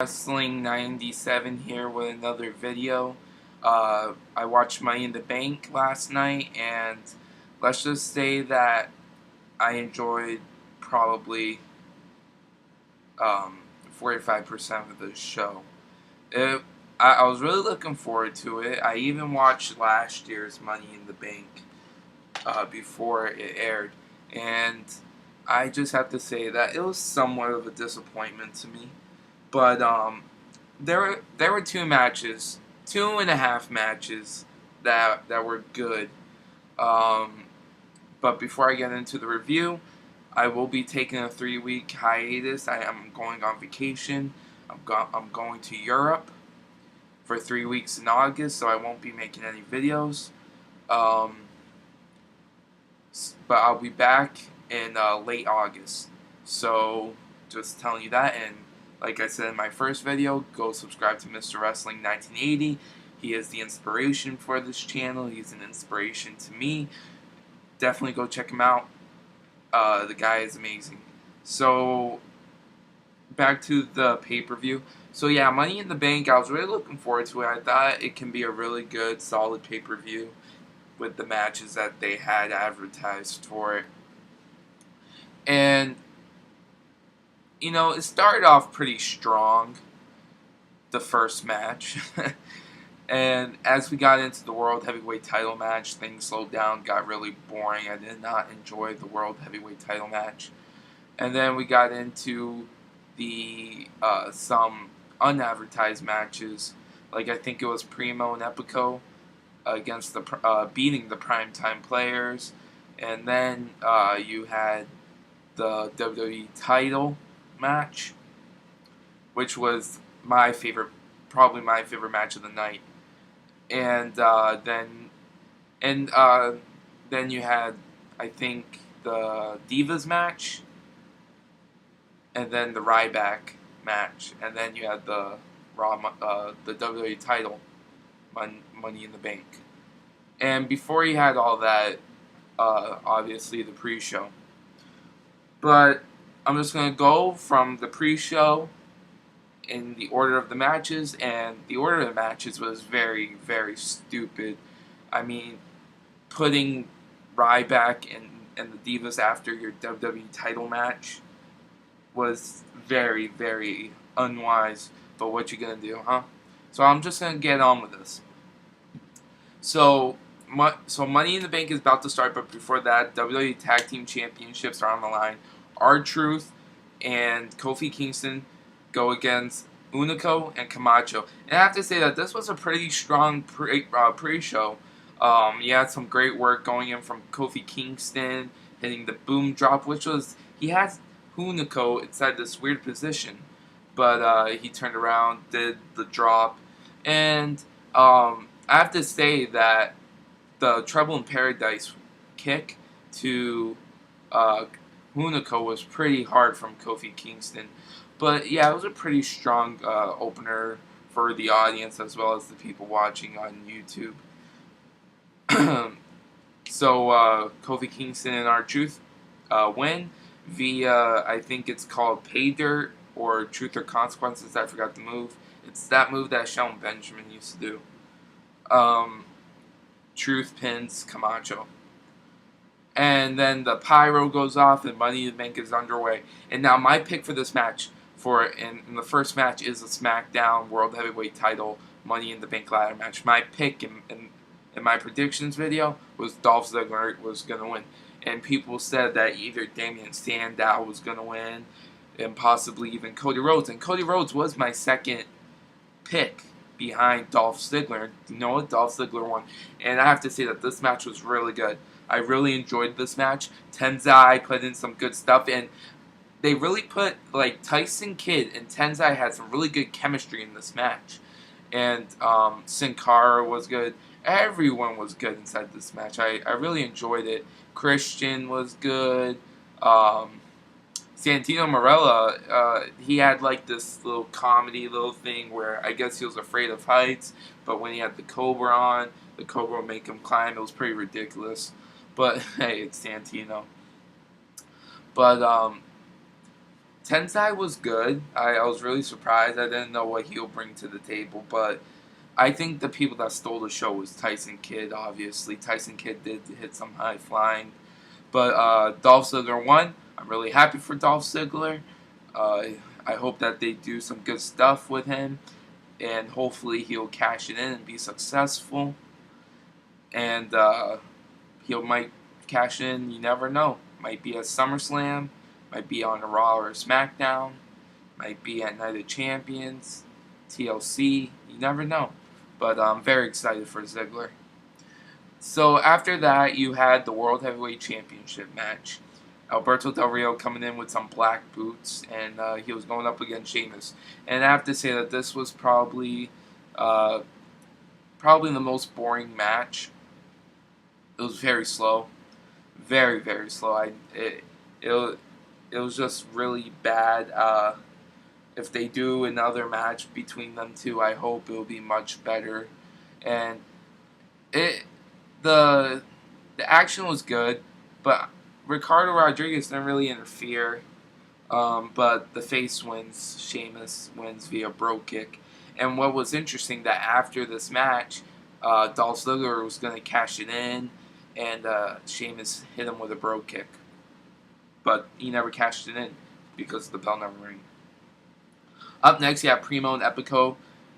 Wrestling 97 here with another video. I watched Money in the Bank last night, and let's just say that I enjoyed probably 45% of the show. I was really looking forward to it. I even watched last year's Money in the Bank before it aired, and I just have to say that it was somewhat of a disappointment to me. But there were two matches, 2.5 matches that were good. But before I get into the review, I will be taking a 3-week hiatus. I am going on vacation. I'm going to Europe for 3 weeks in August, so I won't be making any videos. But I'll be back in late August. So just telling you that. And like I said in my first video, go subscribe to Mr. Wrestling 1980. He is the inspiration for this channel. He's an inspiration to me. Definitely go check him out. The guy is amazing. So back to the pay-per-view. So yeah, Money in the Bank, I was really looking forward to it. I thought it can be a really good, solid pay-per-view with the matches that they had advertised for it. And, you know, it started off pretty strong, the first match. And as we got into the World Heavyweight title match, things slowed down, got really boring. I did not enjoy the World Heavyweight title match. And then we got into the some unadvertised matches, like I think it was Primo and Epico against the beating the primetime players, and then you had the WWE title match, which was my favorite, probably my favorite match of the night. And then you had, I think, the Divas match, and then the Ryback match, and then you had the the WWE title, Money in the Bank. And before you had all that, obviously the pre-show. But I'm just going to go from the pre-show in the order of the matches, and the order of the matches was very, very stupid. I mean, putting Ryback and the Divas after your WWE title match was very, very unwise. But what you gonna do, huh? So I'm just gonna get on with this. So Money in the Bank is about to start, but before that, WWE Tag Team Championships are on the line. R-Truth and Kofi Kingston go against Hunico and Camacho. And I have to say that this was a pretty strong pre-show. You had some great work going in from Kofi Kingston, hitting the boom drop, which was, he had Hunico inside this weird position. But he turned around, did the drop. And I have to say that the Trouble in Paradise kick to Hunico was pretty hard from Kofi Kingston. But yeah, it was a pretty strong opener for the audience as well as the people watching on YouTube. So Kofi Kingston and R-Truth win via, I think it's called Pay Dirt or Truth or Consequences. I forgot the move. It's that move that Shelton Benjamin used to do. Truth pins Camacho. And then the pyro goes off and Money in the Bank is underway. And now my pick for this match, in the first match, is a SmackDown World Heavyweight title Money in the Bank ladder match. My pick in my predictions video was Dolph Ziggler was going to win. And people said that either Damien Sandow was going to win and possibly even Cody Rhodes. And Cody Rhodes was my second pick behind Dolph Ziggler. You know what? Dolph Ziggler won. And I have to say that this match was really good. I really enjoyed this match. Tensai put in some good stuff, and they really put, like, Tyson Kidd and Tensai had some really good chemistry in this match. And Sin Cara was good. Everyone was good inside this match. I really enjoyed it. Christian was good. Santino Marella, he had like this little comedy little thing where I guess he was afraid of heights, but when he had the Cobra on, the Cobra would make him climb. It was pretty ridiculous. But hey, it's Santino. But Tensai was good. I was really surprised. I didn't know what he'll bring to the table, but I think the people that stole the show was Tyson Kidd, obviously. Tyson Kidd did hit some high flying. But Dolph Ziggler won. I'm really happy for Dolph Ziggler. Uh, I hope that they do some good stuff with him. And hopefully he'll cash it in and be successful. And he might cash in, you never know. Might be at SummerSlam. Might be on a Raw or a SmackDown. Might be at Night of Champions. TLC. You never know. But I'm very excited for Ziggler. So after that, you had the World Heavyweight Championship match. Alberto Del Rio coming in with some black boots, and he was going up against Sheamus. And I have to say that this was probably the most boring match. It was very slow, very very slow. It was just really bad. If they do another match between them two, I hope it will be much better. And the action was good, but Ricardo Rodriguez didn't really interfere. But the face wins. Sheamus wins via Bro Kick. And what was interesting that after this match, Dolph Ziggler was going to cash it in, and Sheamus hit him with a Bro Kick. But he never cashed it in because the bell never rang. Up next, you have Primo and Epico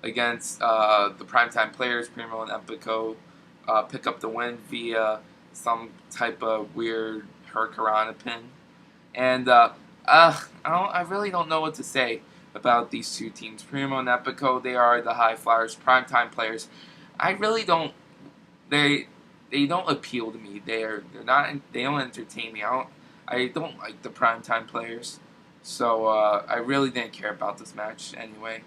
against the Primetime Players. Primo and Epico pick up the win via some type of weird Hurricanrana pin. And I really don't know what to say about these two teams. Primo and Epico, they are the high flyers, Primetime Players. I really don't. They don't appeal to me. They're not. They don't entertain me. I don't like the Primetime Players. So I really didn't care about this match anyway.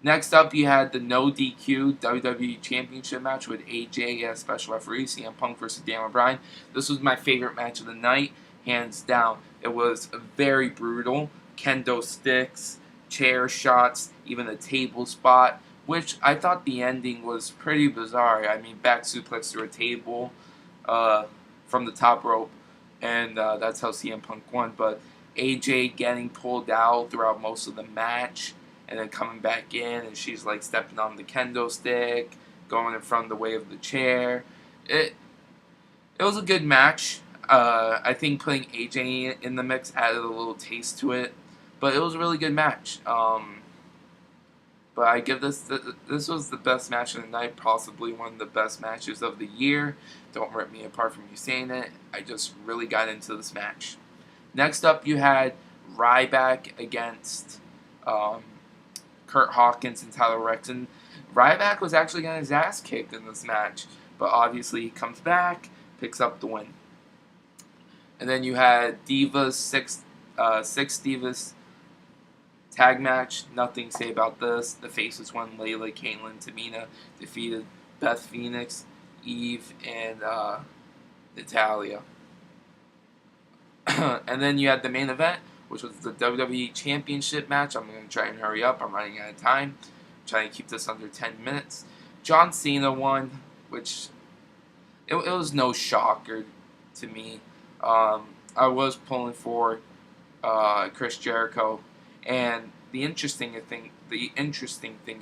Next up, you had the no DQ WWE Championship match with AJ as special referee, CM Punk versus Daniel Bryan. This was my favorite match of the night, hands down. It was very brutal. Kendo sticks, chair shots, even a table spot, which I thought the ending was pretty bizarre. I mean, back suplex through a table from the top rope, and that's how CM Punk won. But AJ getting pulled out throughout most of the match, and then coming back in, and she's like stepping on the kendo stick, going in front of the way of the chair. It was a good match. I think putting AJ in the mix added a little taste to it, but it was a really good match. But I give this was the best match of the night, possibly one of the best matches of the year. Don't rip me apart from you saying it. I just really got into this match. Next up, you had Ryback against Curt Hawkins and Tyler Reks. And Ryback was actually getting his ass kicked in this match, but obviously he comes back, picks up the win. And then you had Divas, six Divas tag match. Nothing to say about this. The faces won. Layla, Kaitlyn, Tamina defeated Beth Phoenix, Eve, and Natalya. And then you had the main event, which was the WWE Championship match. I'm going to try and hurry up. I'm running out of time. I'm trying to keep this under 10 minutes. John Cena won, which it was no shocker to me. I was pulling for Chris Jericho, and the interesting thing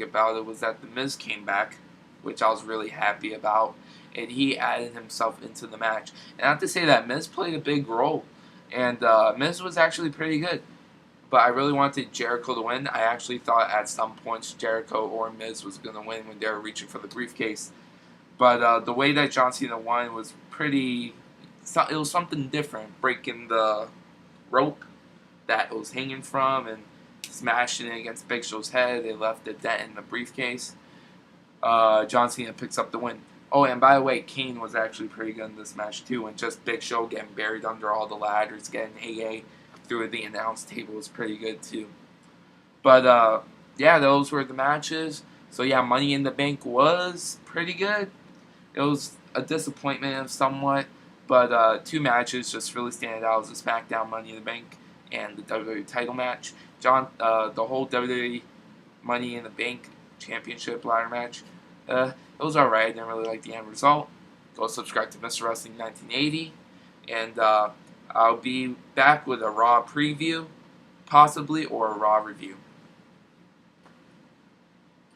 about it was that The Miz came back, which I was really happy about, and he added himself into the match. And I have to say that Miz played a big role, and Miz was actually pretty good. But I really wanted Jericho to win. I actually thought at some points Jericho or Miz was going to win when they were reaching for the briefcase. But the way that John Cena won was pretty. It was something different, breaking the rope that it was hanging from and smashing it against Big Show's head. They left a dent in the briefcase. John Cena picks up the win. Oh, and by the way, Kane was actually pretty good in this match too, and just Big Show getting buried under all the ladders, getting AA through the announce table was pretty good too. But yeah, those were the matches. So yeah, Money in the Bank was pretty good. It was a disappointment somewhat, but two matches just really stand out: the SmackDown Money in the Bank and the WWE title match. The whole WWE Money in the Bank Championship ladder match, it was alright. I didn't really like the end result. Go subscribe to Mr. Wrestling 1980, and I'll be back with a Raw preview, possibly, or a Raw review.